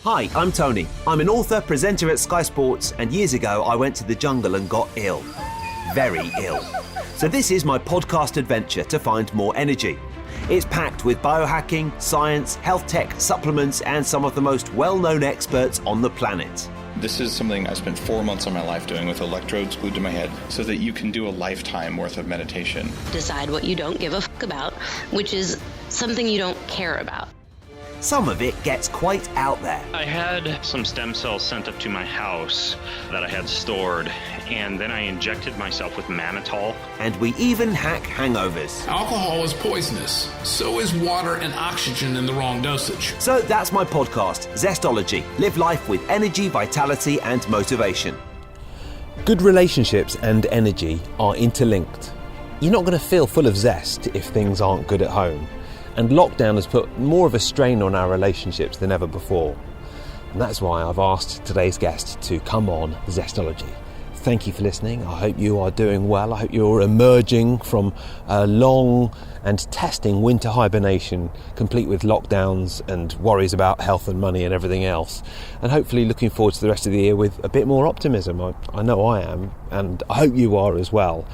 Hi, I'm Tony. I'm an author, presenter at Sky Sports, and years ago I went to the jungle and got ill. Very ill. So this is my podcast adventure to find more energy. It's packed with biohacking, science, health tech, supplements, and some of the most well-known experts on the planet. This is something I spent 4 months of my life doing with electrodes glued to my head so that you can do a lifetime worth of meditation. Decide what you don't give a fuck about, which is something you don't care about. Some of it gets quite out there. I had some stem cells sent up to my house that I had stored, and then I injected myself with mannitol. And we even hack hangovers. Alcohol is poisonous. So is water and oxygen in the wrong dosage. So that's my podcast, Zestology. Live life with energy, vitality, and motivation. Good relationships and energy are interlinked. You're not going to feel full of zest if things aren't good at home. And lockdown has put more of a strain on our relationships than ever before. And that's why I've asked today's guest to come on Zestology. Thank you for listening. I hope you are doing well. I hope you're emerging from a long and testing winter hibernation, complete with lockdowns and worries about health and money and everything else. And hopefully looking forward to the rest of the year with a bit more optimism. I know I am, and I hope you are as well.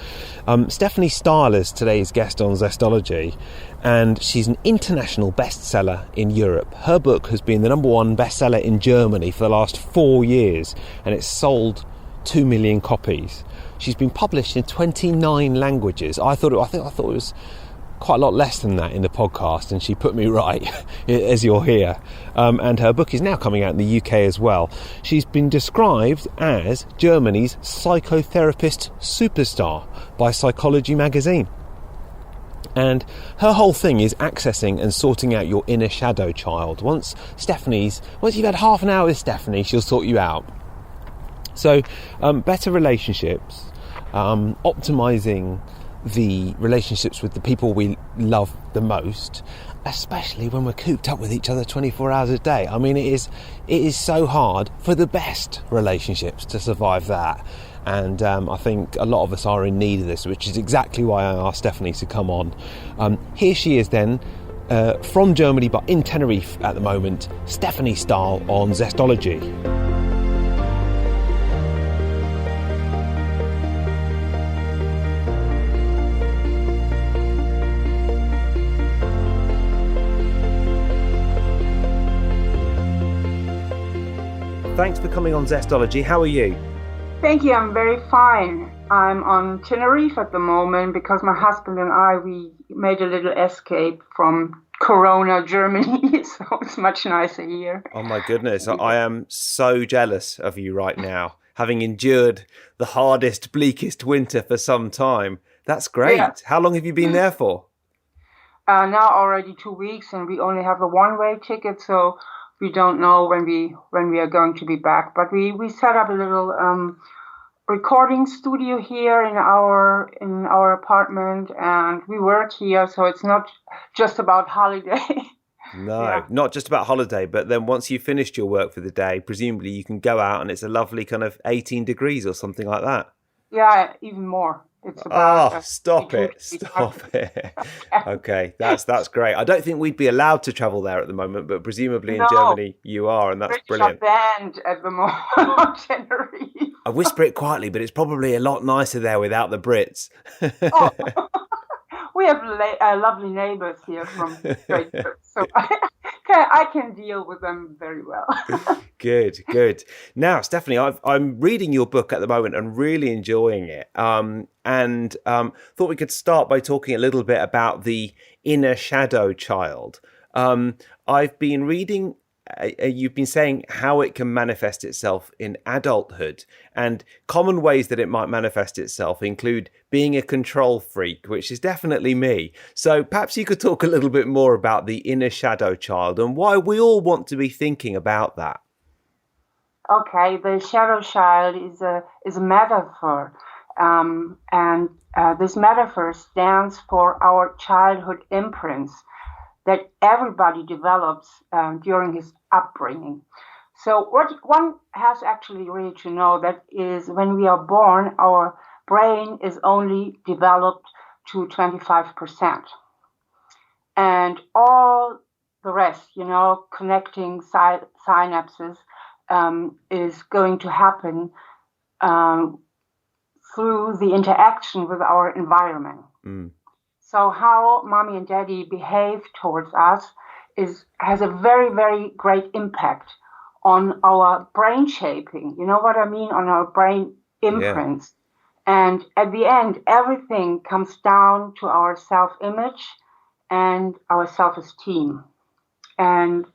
Stephanie Stahl is today's guest on Zestology, and she's an international bestseller in Europe. Her book has been the #1 bestseller in Germany for the last 4 years, and it's sold 2 million copies. She's been published in 29 languages. I thought it was quite a lot less than that in the podcast, and she put me right, as you'll hear. And her book is now coming out in the UK as well. She's been described as Germany's psychotherapist superstar by Psychology magazine. And her whole thing is accessing and sorting out your inner shadow child. Once you've had half an hour with Stephanie, she'll sort you out. So, better relationships, optimising the relationships with the people we love the most, especially when we're cooped up with each other 24 hours a day. I mean, it is so hard for the best relationships to survive that. And I think a lot of us are in need of this, which is exactly why I asked Stephanie to come on. Here she is then, from Germany, but in Tenerife at the moment, Stephanie Stahl on Zestology. Thanks for coming on Zestology. How are you? Thank you. I'm very fine. I'm on Tenerife at the moment because my husband and we made a little escape from Corona Germany, so it's much nicer here. Oh my goodness. I am so jealous of you right now, having endured the hardest, bleakest winter for some time. That's great. Yeah. How long have you been there for? Now already 2 weeks, and we only have a one-way ticket, so we don't know when we are going to be back, but we set up a little recording studio here in our apartment, and we work here, so it's not just about holiday. No, yeah. Not just about holiday, but then once you've finished your work for the day, presumably you can go out and it's a lovely kind of 18 degrees or something like that. Yeah, even more. It's about stop it. Okay, that's great. I don't think we'd be allowed to travel there at the moment, but presumably in Germany you are, and that's brilliant. Banned at the moment on Tenerife. I whisper it quietly, but it's probably a lot nicer there without the Brits. We have lovely neighbours here from Great Britain, so I can deal with them very well. Good. Now, Stephanie, I'm reading your book at the moment and really enjoying it. And thought we could start by talking a little bit about the inner shadow child. I've been reading, you've been saying how it can manifest itself in adulthood, and common ways that it might manifest itself include being a control freak, which is definitely me. So perhaps you could talk a little bit more about the inner shadow child and why we all want to be thinking about that. Okay, the shadow child is a metaphor. And this metaphor stands for our childhood imprints that everybody develops during his upbringing. So what one has actually really to know that is when we are born, our brain is only developed to 25%. And all the rest, connecting synapses is going to happen through the interaction with our environment. So how mommy and daddy behave towards us has a very, very great impact on our brain shaping. You know what I mean? On our brain imprints. Yeah. And at the end, everything comes down to our self-image and our self-esteem. And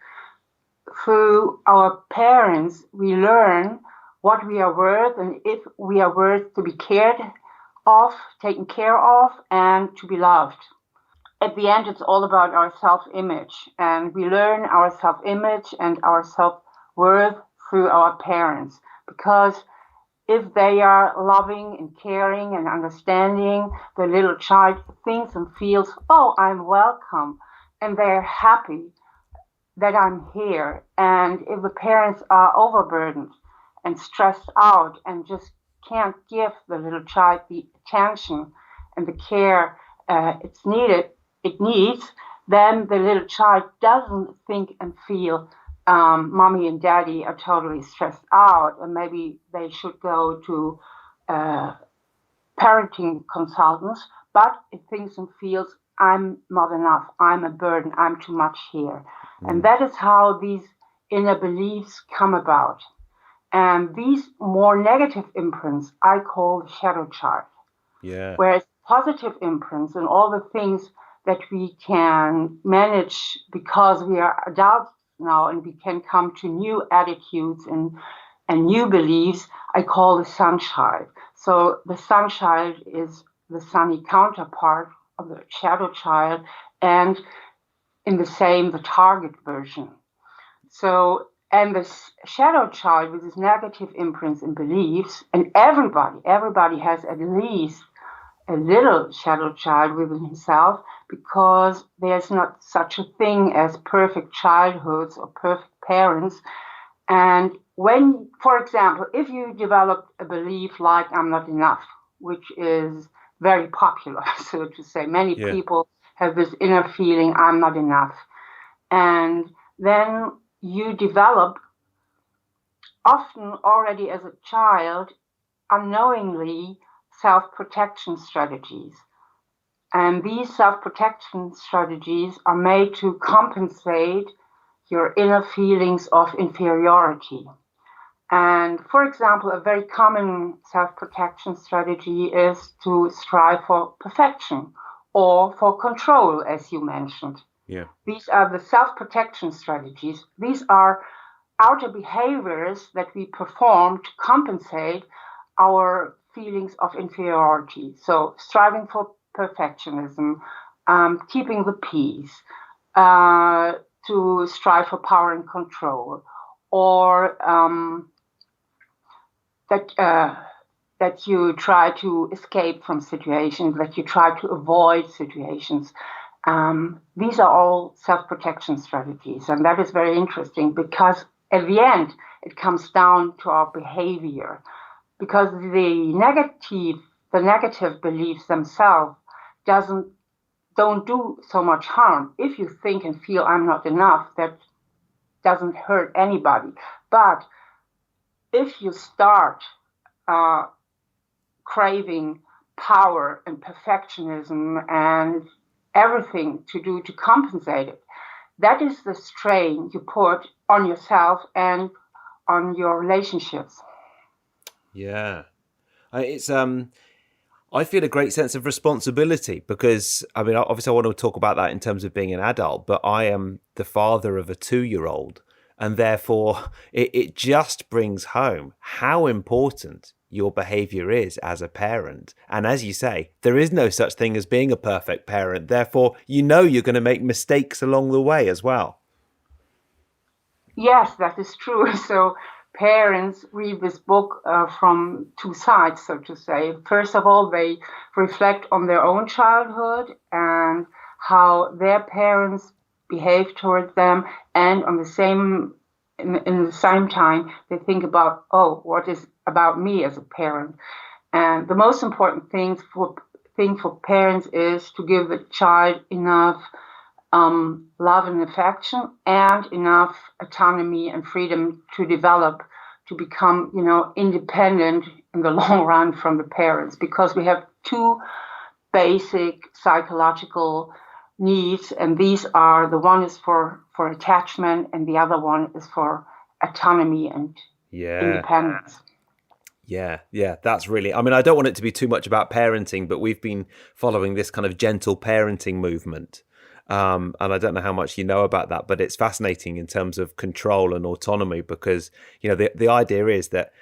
through our parents, we learn what we are worth and if we are worth to be cared of, taken care of, and to be loved. At the end, it's all about our self-image, and we learn our self-image and our self-worth through our parents, because if they are loving and caring and understanding, the little child thinks and feels, oh, I'm welcome, and they're happy that I'm here. And if the parents are overburdened and stressed out and just can't give the little child the attention and the care it needs, then the little child doesn't think and feel mommy and daddy are totally stressed out, and maybe they should go to parenting consultants, but it thinks and feels, I'm not enough, I'm a burden, I'm too much here. And that is how these inner beliefs come about. And these more negative imprints I call the shadow child. Yeah. Whereas positive imprints and all the things that we can manage because we are adults now and we can come to new attitudes and new beliefs, I call the sun child. So the sun child is the sunny counterpart of the shadow child, and in the target version. So, and the shadow child with his negative imprints and beliefs, and everybody has at least a little shadow child within himself, because there's not such a thing as perfect childhoods or perfect parents. And when, for example, if you develop a belief like I'm not enough, which is very popular, so to say, many people have this inner feeling I'm not enough. And then you develop, often already as a child, unknowingly, self-protection strategies. And these self-protection strategies are made to compensate your inner feelings of inferiority. And for example, a very common self-protection strategy is to strive for perfection or for control, as you mentioned. Yeah. These are the self-protection strategies. These are outer behaviors that we perform to compensate our feelings of inferiority. So striving for perfectionism, keeping the peace, to strive for power and control, or that you try to escape from situations, that you try to avoid situations. These are all self-protection strategies, and that is very interesting because at the end it comes down to our behavior, because the negative beliefs themselves don't do so much harm. If you think and feel I'm not enough, that doesn't hurt anybody. But if you start craving power and perfectionism and everything to do to compensate it, that is the strain you put on yourself and on your relationships. Yeah. I feel a great sense of responsibility because, I mean, obviously I want to talk about that in terms of being an adult, but I am the father of a 2-year-old, and therefore it just brings home how important your behavior is as a parent. And as you say, there is no such thing as being a perfect parent. Therefore, you know you're going to make mistakes along the way as well. Yes, that is true. So parents read this book from two sides, so to say. First of all, they reflect on their own childhood and how their parents behave towards them, and in the same time, they think about, what is about me as a parent? And the most important thing for parents is to give the child enough love and affection, and enough autonomy and freedom to develop, to become, independent in the long run from the parents, because we have two basic psychological needs, and these are, the one is for attachment and the other one is for autonomy and independence. Yeah, that's really, I don't want it to be too much about parenting, but we've been following this kind of gentle parenting movement. And I don't know how much you know about that, but it's fascinating in terms of control and autonomy, because, the idea is that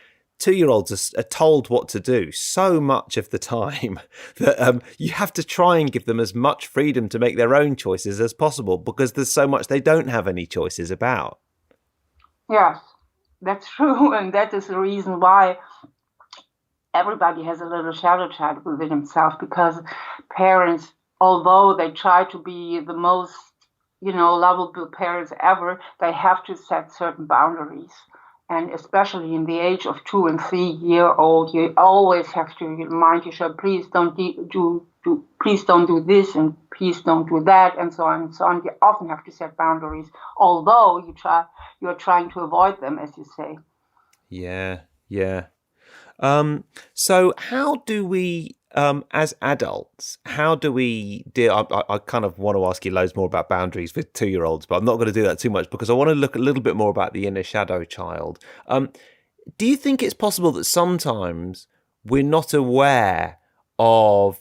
2-year-olds are told what to do so much of the time that you have to try and give them as much freedom to make their own choices as possible, because there's so much they don't have any choices about. Yes, that's true. And that is the reason why everybody has a little shadow child within himself, because parents, although they try to be the most, lovable parents ever, they have to set certain boundaries. And especially in the age of 2 and 3-year-old, you always have to remind yourself, please don't please don't do this, and please don't do that, and so on and so on. You often have to set boundaries, although you're trying to avoid them, as you say. Yeah. So how do we, as adults, how do we deal? I kind of want to ask you loads more about boundaries with 2-year-olds, but I'm not going to do that too much, because I want to look a little bit more about the inner shadow child. Do you think it's possible that sometimes we're not aware of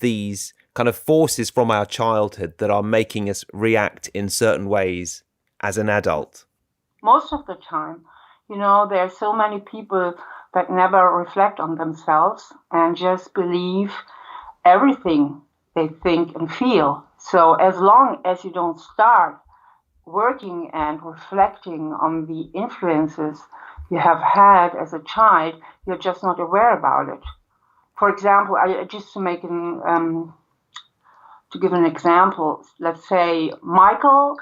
these kind of forces from our childhood that are making us react in certain ways as an adult? Most of the time, there are so many people that never reflect on themselves and just believe everything they think and feel. So as long as you don't start working and reflecting on the influences you have had as a child, you're just not aware about it. For example, just to give an example, let's say Michael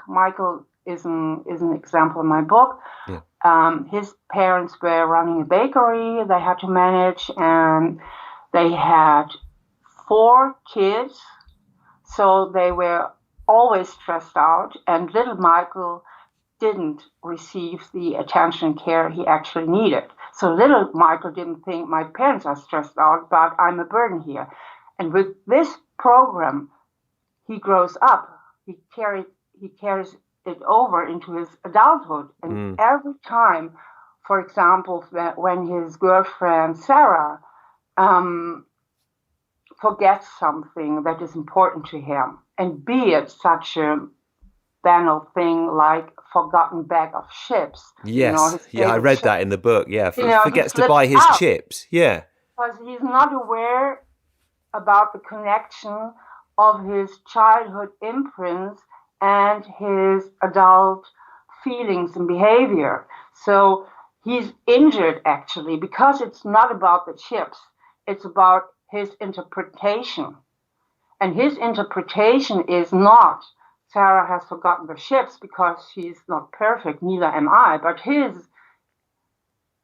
is an example in my book. Yeah. His parents were running a bakery they had to manage, and they had 4 kids, so they were always stressed out, and little Michael didn't receive the attention and care he actually needed. So little Michael didn't think, my parents are stressed out, but I'm a burden here. And with this program, he grows up, he carries it over into his adulthood. And every time, for example, when his girlfriend Sarah forgets something that is important to him, and be it such a banal thing like forgotten bag of chips. Yes, I read that in the book. Yeah, forgets to buy his chips. Yeah, because he's not aware about the connection of his childhood imprints and his adult feelings and behavior. So he's injured, actually, because it's not about the chips. It's about his interpretation. And his interpretation is not, Sarah has forgotten the chips because she's not perfect, neither am I, but his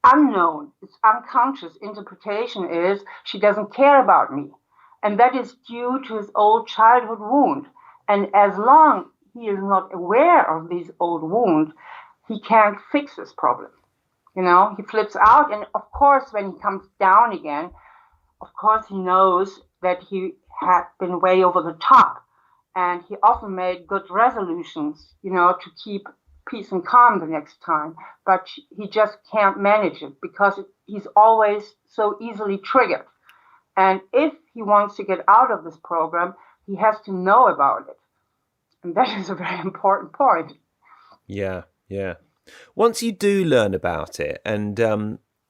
unknown, his unconscious interpretation is, she doesn't care about me. And that is due to his old childhood wound. And as long he is not aware of these old wounds, he can't fix this problem. He flips out. And of course, when he comes down again, of course, he knows that he had been way over the top. And he often made good resolutions, to keep peace and calm the next time. But he just can't manage it because he's always so easily triggered. And if he wants to get out of this program, he has to know about it. And that is a very important point. Yeah. Once you do learn about it, and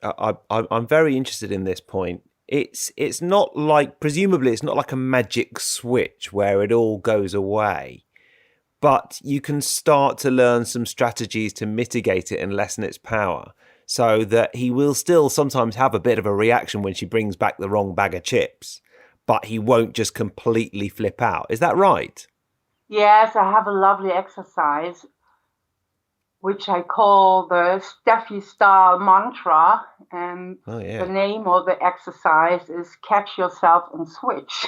I'm very interested in this point, it's not like, presumably it's not like a magic switch where it all goes away, but you can start to learn some strategies to mitigate it and lessen its power, so that he will still sometimes have a bit of a reaction when she brings back the wrong bag of chips, but he won't just completely flip out. Is that right? Yes, I have a lovely exercise, which I call the Stephanie Stahl mantra. And the name of the exercise is Catch Yourself and Switch.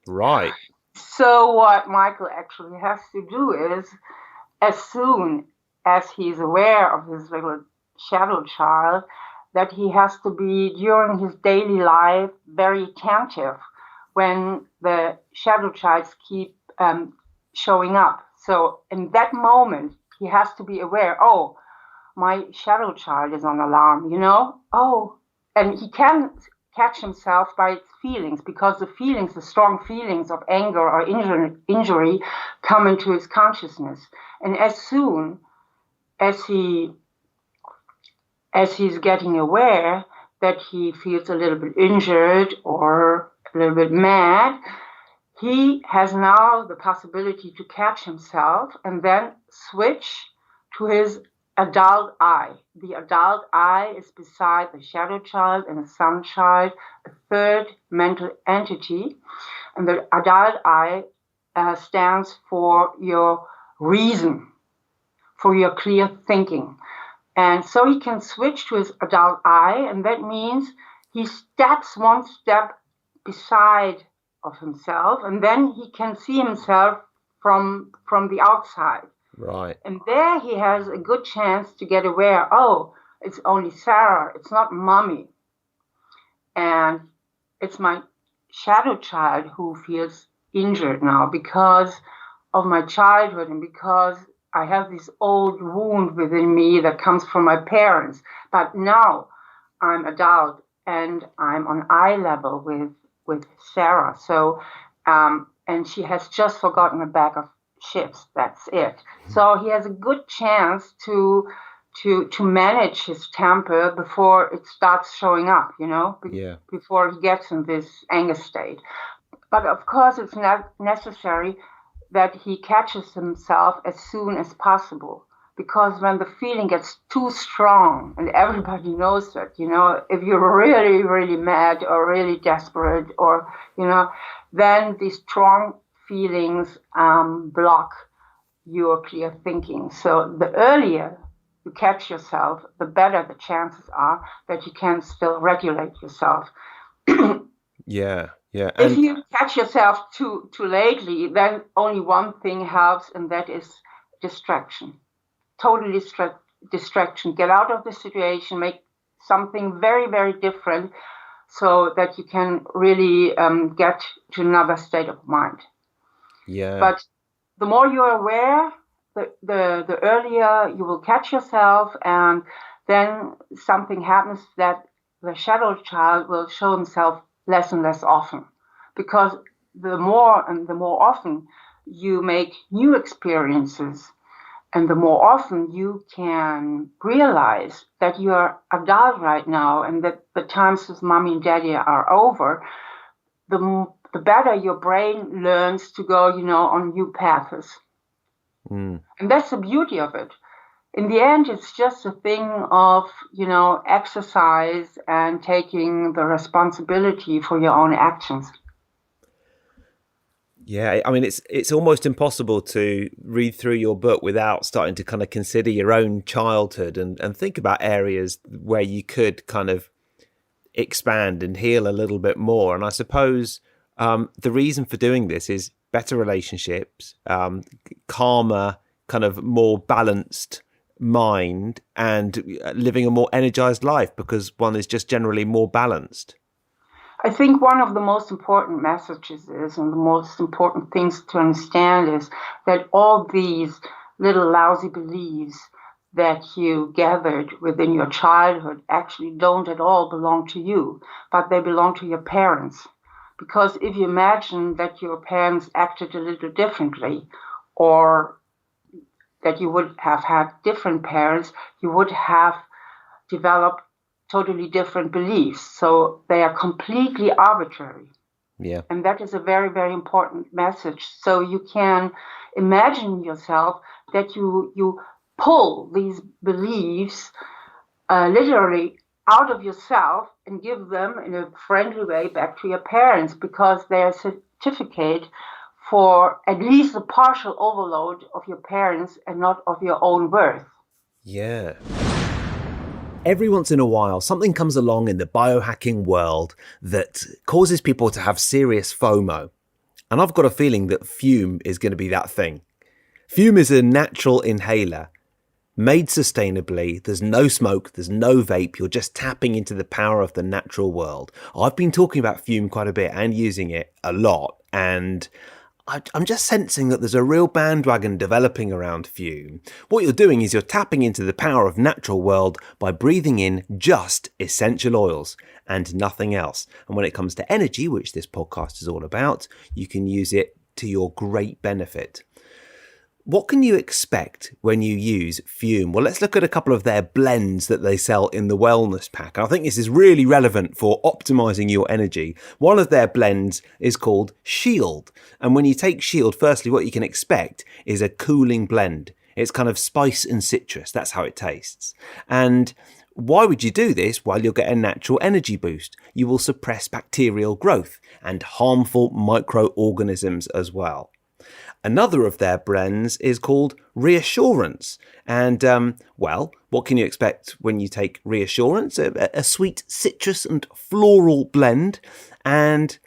Right. So what Michael actually has to do is, as soon as he's aware of his little shadow child, that he has to be, during his daily life, very attentive when the shadow childs keep showing up. So in that moment, he has to be aware, oh, my shadow child is on alarm, and he can catch himself by its feelings, because the strong feelings of anger or injury come into his consciousness. And as soon as he's getting aware that he feels a little bit injured or a little bit mad, he has now the possibility to catch himself and then switch to his adult I. The adult I is beside the shadow child and the sun child, a third mental entity. And the adult I stands for your reason, for your clear thinking. And so he can switch to his adult I, and that means he steps one step beside of himself, and then he can see himself from the outside. Right. And there he has a good chance to get aware, oh, it's only Sarah, it's not mommy. And it's my shadow child who feels injured now because of my childhood and because I have this old wound within me that comes from my parents. But now I'm adult and I'm on eye level with Sarah. So, and she has just forgotten a bag of chips. That's it. So he has a good chance to manage his temper before it starts showing up, before he gets in this anger state. But of course, it's not necessary that he catches himself as soon as possible, because when the feeling gets too strong, and everybody knows that, if you're really, really mad or really desperate or, then these strong feelings block your clear thinking. So the earlier you catch yourself, the better the chances are that you can still regulate yourself. Yeah. If you catch yourself too lately, then only one thing helps, and that is distraction. Totally distraction. Get out of the situation, make something very, very different so that you can really get to another state of mind. Yeah. But the more you're aware, the earlier you will catch yourself, and then something happens that the shadow child will show himself less and less often, because the more often you make new experiences, and the more often you can realize that you are adult right now and that the times with mommy and daddy are over, the better your brain learns to go, on new paths. And that's the beauty of it. In the end, it's just a thing of, exercise and taking the responsibility for your own actions. Yeah, I mean, it's almost impossible to read through your book without starting to kind of consider your own childhood and think about areas where you could kind of expand and heal a little bit more. And I suppose the reason for doing this is better relationships, calmer, kind of more balanced mind, and living a more energized life because one is just generally more balanced. I think one of the most important messages is, and the most important things to understand is that all these little lousy beliefs that you gathered within your childhood actually don't at all belong to you, but they belong to your parents. Because if you imagine that your parents acted a little differently, or that you would have had different parents, you would have developed totally different beliefs. So they are completely arbitrary. Yeah. And that is a very, very important message. So you can imagine yourself that you pull these beliefs literally out of yourself and give them in a friendly way back to your parents, because they are certificate for at least a partial overload of your parents and not of your own worth. Yeah. Every once in a while, something comes along in the biohacking world that causes people to have serious FOMO. And I've got a feeling that fume is going to be that thing. Fume is a natural inhaler made sustainably. There's no smoke, there's no vape. You're just tapping into the power of the natural world. I've been talking about fume quite a bit and using it a lot. And I'm just sensing that there's a real bandwagon developing around fume. What you're doing is you're tapping into the power of natural world by breathing in just essential oils and nothing else. And when it comes to energy, which this podcast is all about, you can use it to your great benefit. What can you expect when you use fume? Well, let's look at a couple of their blends that they sell in the wellness pack. And I think this is really relevant for optimizing your energy. One of their blends is called Shield. And when you take Shield, firstly, what you can expect is a cooling blend. It's kind of spice and citrus. That's how it tastes. And why would you do this? Well, you'll get a natural energy boost. You will suppress bacterial growth and harmful microorganisms as well. Another of their blends is called Reassurance. And, well, what can you expect when you take Reassurance? A sweet citrus and floral blend. And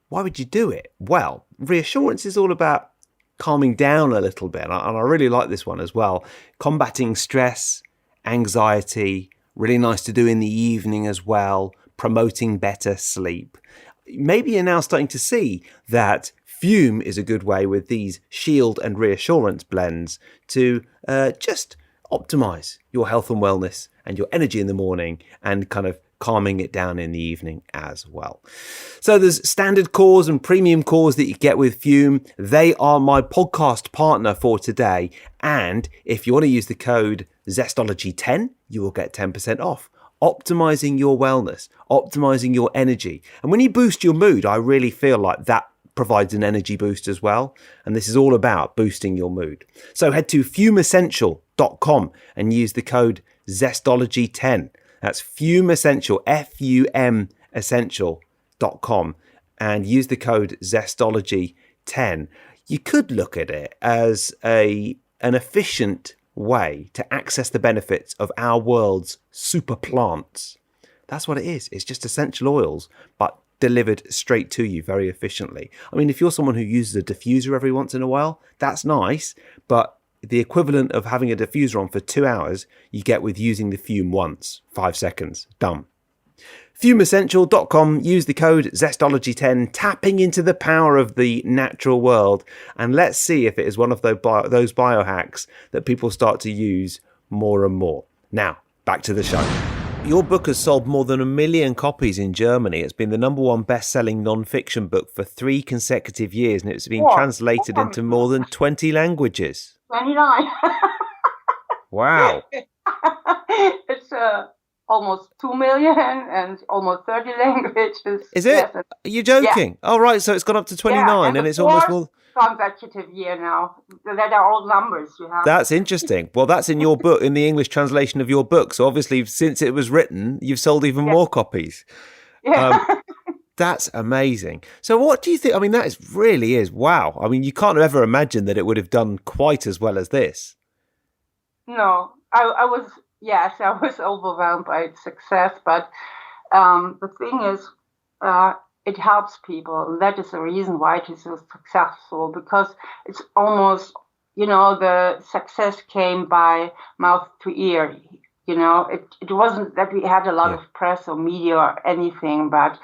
why would you do it? Well, Reassurance is all about calming down a little bit. And I really like this one as well. Combating stress, anxiety, really nice to do in the evening as well. Promoting better sleep. Maybe you're now starting to see that fume is a good way with these Shield and Reassurance blends to just optimize your health and wellness and your energy in the morning and kind of calming it down in the evening as well. So there's standard cores and premium cores that you get with fume. They are my podcast partner for today. And if you want to use the code Zestology10, you will get 10% off. Optimizing your wellness, optimizing your energy. And when you boost your mood, I really feel like that provides an energy boost as well. And this is all about boosting your mood. So head to fumeessential.com and use the code Zestology10. That's Fume Essential, F-U-M essential.com, and use the code Zestology10. You could look at it as an efficient way to access the benefits of our world's super plants. That's what it is. It's just essential oils, but delivered straight to you very efficiently. I mean, if you're someone who uses a diffuser every once in a while, that's nice, but the equivalent of having a diffuser on for 2 hours, you get with using the fume once, 5 seconds, done. Fumeessential.com, use the code Zestology10, tapping into the power of the natural world, and let's see if it is one of those biohacks that people start to use more and more. Now, back to the show. Your book has sold more than 1 million copies in Germany. It's been the #1 best-selling non-fiction book for 3 consecutive years, and it's been translated into more than 20 languages. 29. Wow. It's almost 2 million and almost 30 languages. Is it? Yes. Are you joking? Yeah. Oh, right. So it's gone up to 29 and it's almost more. Consecutive year now. That are all numbers you have. That's interesting. Well, that's in your book, in the English translation of your book. So obviously, since it was written, you've sold even more copies. Yeah. That's amazing. So what do you think? I mean, that really is wow. I mean, you can't ever imagine that it would have done quite as well as this. No, I was overwhelmed by its success. But the thing is, it helps people. And that is the reason why it is so successful, because it's almost, the success came by mouth to ear. It wasn't that we had a lot of press or media or anything, but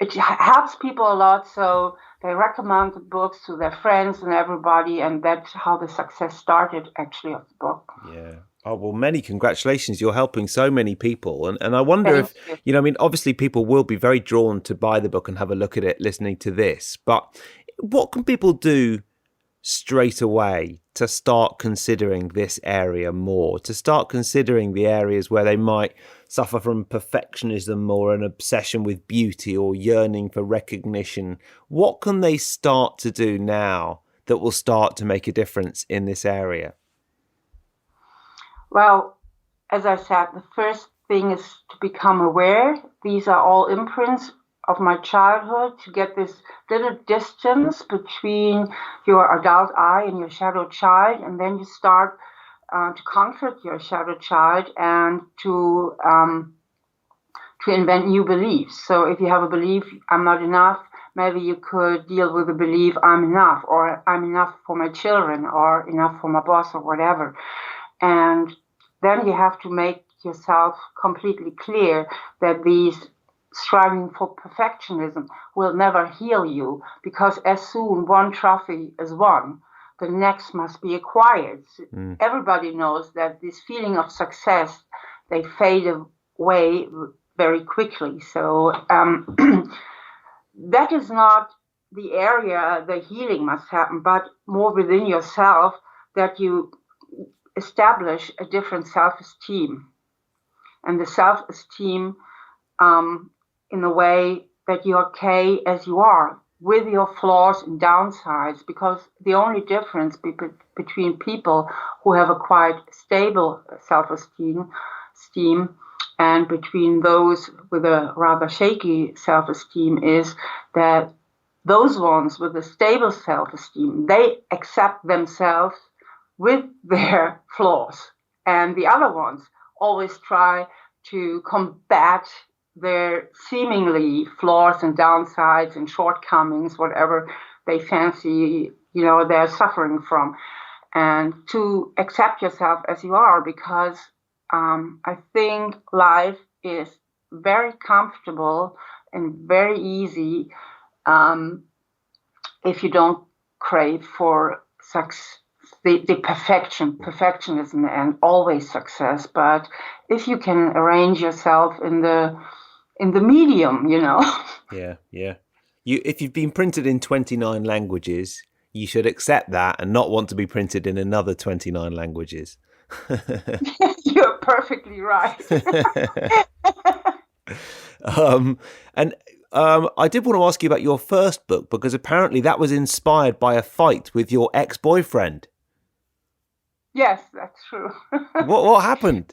it helps people a lot. So they recommend the books to their friends and everybody. And that's how the success started, actually, of the book. Yeah. Oh, well, many congratulations. You're helping so many people. And I wonder if, obviously people will be very drawn to buy the book and have a look at it listening to this. But what can people do straight away to start considering this area more, to start considering the areas where they might suffer from perfectionism or an obsession with beauty or yearning for recognition? What can they start to do now that will start to make a difference in this area? Well, as I said, the first thing is to become aware. These are all imprints of my childhood, to get this little distance between your adult I and your shadow child. And then you start to comfort your shadow child and to to invent new beliefs. So if you have a belief, I'm not enough, maybe you could deal with the belief, I'm enough, or I'm enough for my children, or enough for my boss, or whatever. And then you have to make yourself completely clear that these striving for perfectionism will never heal you, because as soon one trophy is won, the next must be acquired. Everybody knows that this feeling of success, they fade away very quickly. So that is not the area the healing must happen, but more within yourself, that you establish a different self-esteem. And the self-esteem in a way that you're okay as you are, with your flaws and downsides, because the only difference between people who have a quite stable self-esteem and between those with a rather shaky self-esteem is that those ones with a stable self-esteem, they accept themselves with their flaws. And the other ones always try to combat their seemingly flaws and downsides and shortcomings, whatever they fancy, they're suffering from. And to accept yourself as you are, because I think life is very comfortable and very easy if you don't crave for the perfectionism and always success. But if you can arrange yourself in the medium, Yeah. If you've been printed in 29 languages, you should accept that and not want to be printed in another 29 languages. You're perfectly right. I did want to ask you about your first book, because apparently that was inspired by a fight with your ex-boyfriend. Yes, that's true. What happened?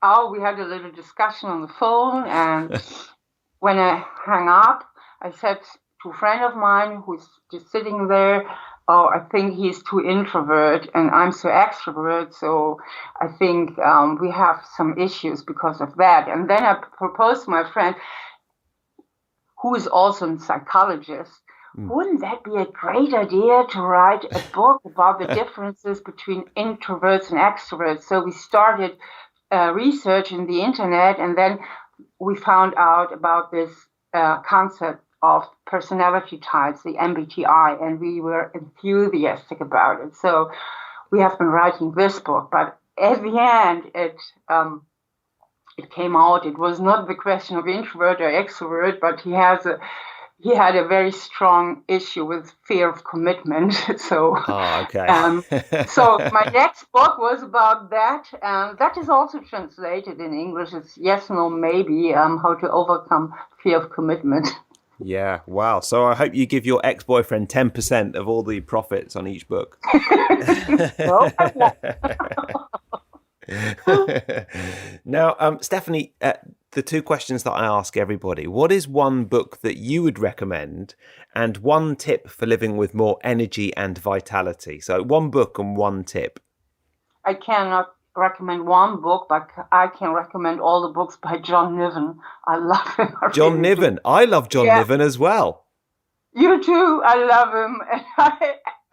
Oh, we had a little discussion on the phone, and when I hung up, I said to a friend of mine who's just sitting there, oh, I think he's too introvert and I'm so extrovert, so I think we have some issues because of that. And then I proposed to my friend, who is also a psychologist, wouldn't that be a great idea to write a book about the differences between introverts and extroverts? So we started research in the internet, and then we found out about this concept of personality types, the MBTI, and we were enthusiastic about it. So we have been writing this book, but at the end, it came out. It was not the question of introvert or extrovert, but he had a very strong issue with fear of commitment. So, okay. So my next book was about that, and that is also translated in English. It's Yes, No, Maybe, how to overcome fear of commitment. Yeah, wow. So I hope you give your ex-boyfriend 10% of all the profits on each book. No, I won't. Now, Stephanie, the two questions that I ask everybody: what is one book that you would recommend, and one tip for living with more energy and vitality? So one book and one tip. I cannot recommend one book, but I can recommend all the books by John Niven. I love him. John Niven. I love John Niven as well. You too. I love him.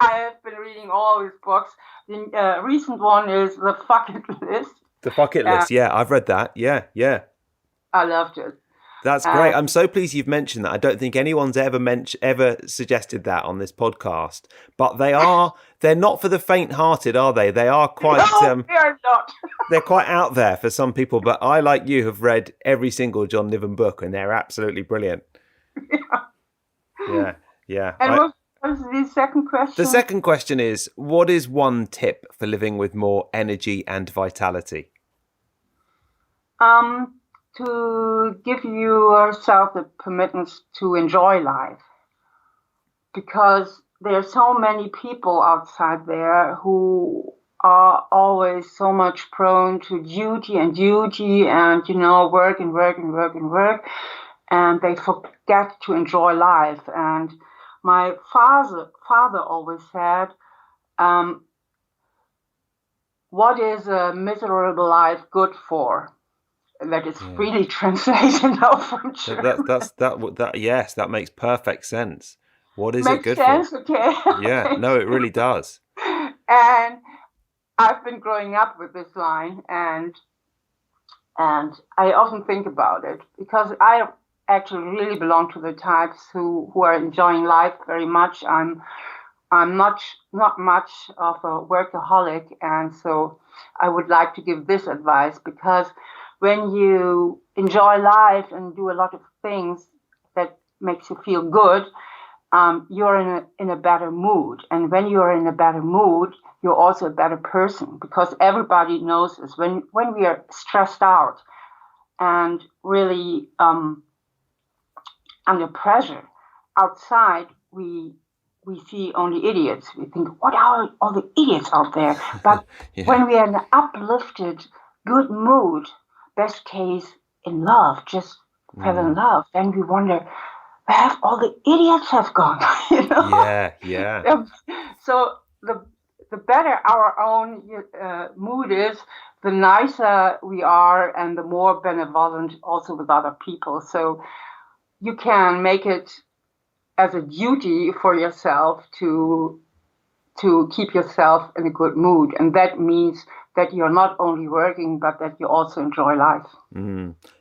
I have been reading all his books. The recent one is The Bucket List. The Bucket List, yeah, I've read that. Yeah. I loved it. That's great. I'm so pleased you've mentioned that. I don't think anyone's ever suggested that on this podcast. But they're not for the faint-hearted, are they? They are quite... No, they are not. They're quite out there for some people. But I, like you, have read every single John Niven book, and they're absolutely brilliant. Yeah. And what was the second question? The second question is, what is one tip for living with more energy and vitality? To give yourself the permittance to enjoy life. Because there are so many people outside there who are always so much prone to duty and work and work. And they forget to enjoy life. And my father always said, what is a miserable life good for? that is freely translated now from German. Yes, that makes perfect sense. What is Makes it good sense? for? Okay. Yeah, no, it really does. And I've been growing up with this line, and I often think about it because I actually really belong to the types who are enjoying life very much. I'm not much of a workaholic, and so I would like to give this advice, because when you enjoy life and do a lot of things that makes you feel good, you're in a better mood. And when you're in a better mood, you're also a better person, because everybody knows this. When we are stressed out and really under pressure outside, we see only idiots. We think, what are all the idiots out there? But when we are in an uplifted, good mood, best case in love, just fell in love, then we wonder, where have all the idiots have gone? Yeah. So the better our own mood is, the nicer we are, and the more benevolent also with other people. So you can make it as a duty for yourself to keep yourself in a good mood. And that means that you're not only working, but that you also enjoy life.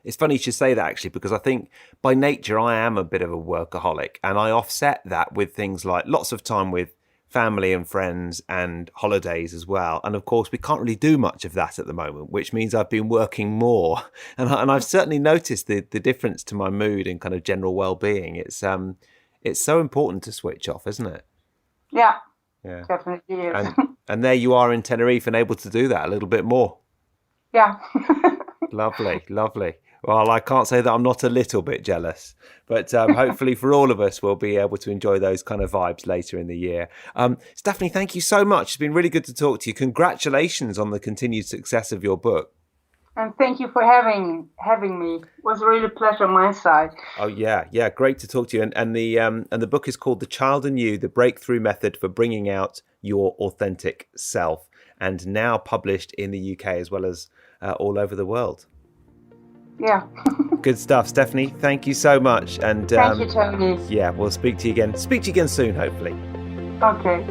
It's funny you should say that, actually, because I think by nature I am a bit of a workaholic, and I offset that with things like lots of time with family and friends and holidays as well. And of course, we can't really do much of that at the moment, which means I've been working more. And I've certainly noticed the difference to my mood and kind of general well-being. It's so important to switch off, isn't it? Yeah. Definitely is. And there you are in Tenerife and able to do that a little bit more. Yeah. Lovely. Well, I can't say that I'm not a little bit jealous, but hopefully for all of us, we'll be able to enjoy those kind of vibes later in the year. Stephanie, thank you so much. It's been really good to talk to you. Congratulations on the continued success of your book. And thank you for having me. It was a really pleasure on my side. Oh yeah, great to talk to you. And the book is called The Child in You: The Breakthrough Method for Bringing Out Your Authentic Self, and now published in the UK as well as all over the world. Yeah. Good stuff, Stephanie. Thank you so much. And thank you, Tony. Yeah, we'll speak to you again. Speak to you again soon, hopefully. Okay.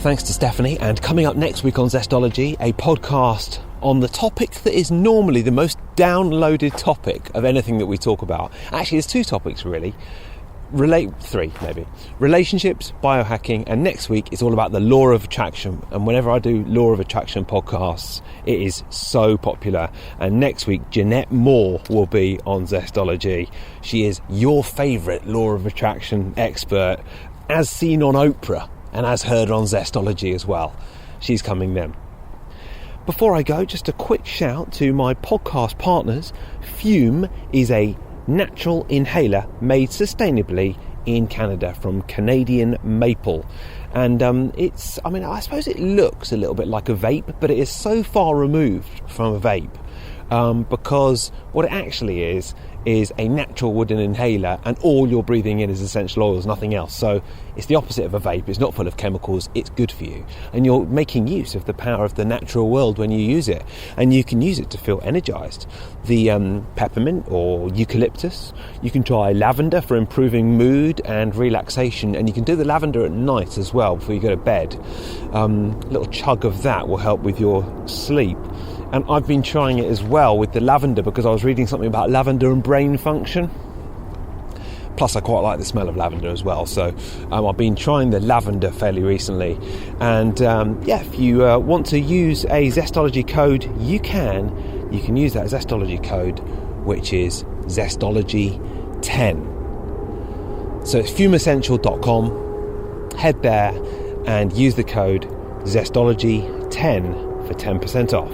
Thanks to Stephanie. And coming up next week on Zestology, a podcast on the topic that is normally the most downloaded topic of anything that we talk about. Actually, there's two topics really. Three maybe. Relationships, biohacking, and next week is all about the law of attraction. And whenever I do law of attraction podcasts, it is so popular. And next week, Jeanette Moore will be on Zestology. She is your favourite law of attraction expert, as seen on Oprah and as heard on Zestology as well. She's coming then. Before I go, just a quick shout to my podcast partners. Fume is a natural inhaler made sustainably in Canada from Canadian maple. And I suppose it looks a little bit like a vape, but it is so far removed from a vape because what it actually is a natural wooden inhaler, and all you're breathing in is essential oils, nothing else. So it's the opposite of a vape. It's not full of chemicals, it's good for you, and you're making use of the power of the natural world when you use it, and you can use it to feel energized. The peppermint or eucalyptus, you can try lavender for improving mood and relaxation, and you can do the lavender at night as well before you go to bed. A little chug of that will help with your sleep. And I've been trying it as well with the lavender because I was reading something about lavender and brain function. Plus, I quite like the smell of lavender as well. So I've been trying the lavender fairly recently. And if you want to use a Zestology code, you can use that Zestology code, which is Zestology10. So it's fumeessential.com. Head there and use the code Zestology10 for 10% off.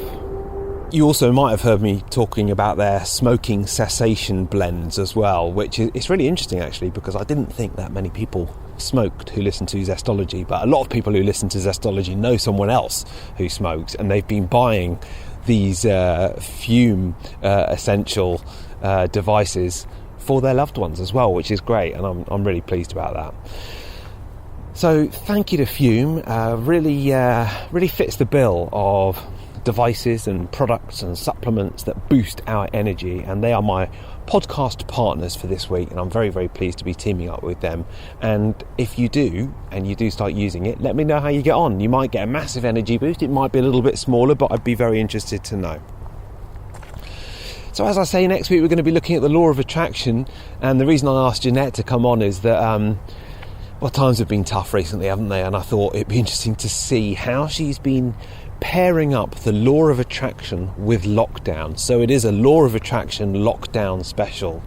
You also might have heard me talking about their smoking cessation blends as well, which is really interesting actually, because I didn't think that many people smoked who listen to Zestology, but a lot of people who listen to Zestology know someone else who smokes, and they've been buying these fume essential devices for their loved ones as well, which is great, and I'm really pleased about that. So thank you to Fume. Really fits the bill of devices and products and supplements that boost our energy, and they are my podcast partners for this week, and I'm very, very pleased to be teaming up with them. And if you do start using it, let me know how you get on. You might get a massive energy boost. It might be a little bit smaller, but I'd be very interested to know. So as I say, next week we're going to be looking at the law of attraction, and the reason I asked Jeanette to come on is that times have been tough recently, haven't they? And I thought it'd be interesting to see how she's been pairing up the law of attraction with lockdown. So it is a law of attraction lockdown special.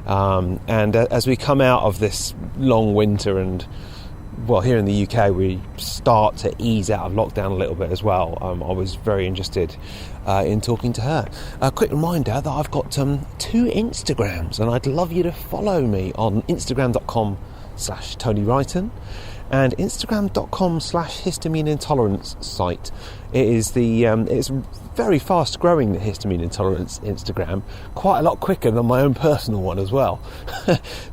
And as we come out of this long winter, and well, here in the UK we start to ease out of lockdown a little bit as well, I was very interested in talking to her. A quick reminder that I've got 2 Instagrams, and I'd love you to follow me on Instagram.com/Tony Wrighton and Instagram.com/histamine intolerance site. It is it's very fast growing, the histamine intolerance Instagram, quite a lot quicker than my own personal one as well.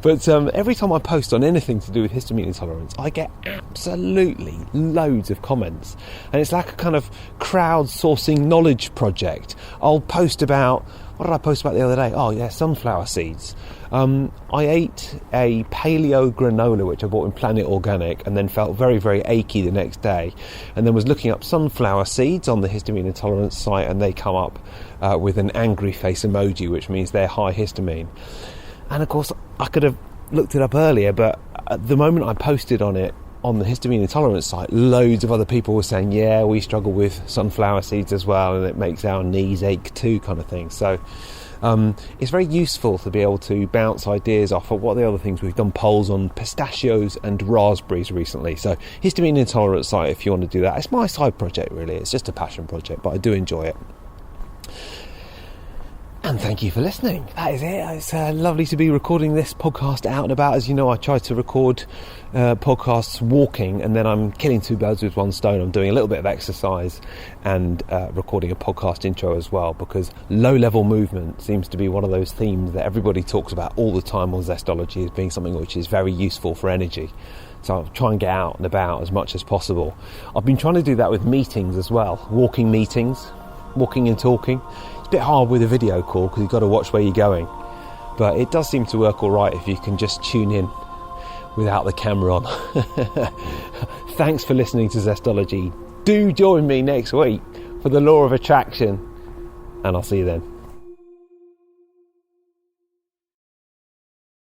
But every time I post on anything to do with histamine intolerance, I get absolutely loads of comments, and it's like a kind of crowdsourcing knowledge project. I'll post about, what did I post about the other day? Oh yeah, sunflower seeds. I ate a paleo granola which I bought in Planet Organic, and then felt very, very achy the next day, and then was looking up sunflower seeds on the histamine intolerance site, and they come up with an angry face emoji, which means they're high histamine. And of course I could have looked it up earlier, but at the moment I posted on it on the histamine intolerance site, loads of other people were saying, yeah, we struggle with sunflower seeds as well, and it makes our knees ache too, kind of thing. So it's very useful to be able to bounce ideas off of what are the other things. We've done polls on pistachios and raspberries recently. So histamine intolerance site, if you want to do that. It's my side project, really. It's just a passion project, but I do enjoy it. And thank you for listening. That is it. It's lovely to be recording this podcast out and about. As you know, I try to record podcasts walking, and then I'm killing 2 birds with 1 stone. I'm doing a little bit of exercise and recording a podcast intro as well, because low-level movement seems to be one of those themes that everybody talks about all the time on Zestology as being something which is very useful for energy. So I'll try and get out and about as much as possible. I've been trying to do that with meetings as well, walking meetings, walking and talking. Bit hard with a video call because you've got to watch where you're going, but it does seem to work all right if you can just tune in without the camera on. Thanks for listening to Zestology. Do join me next week for the law of attraction, and I'll see you then.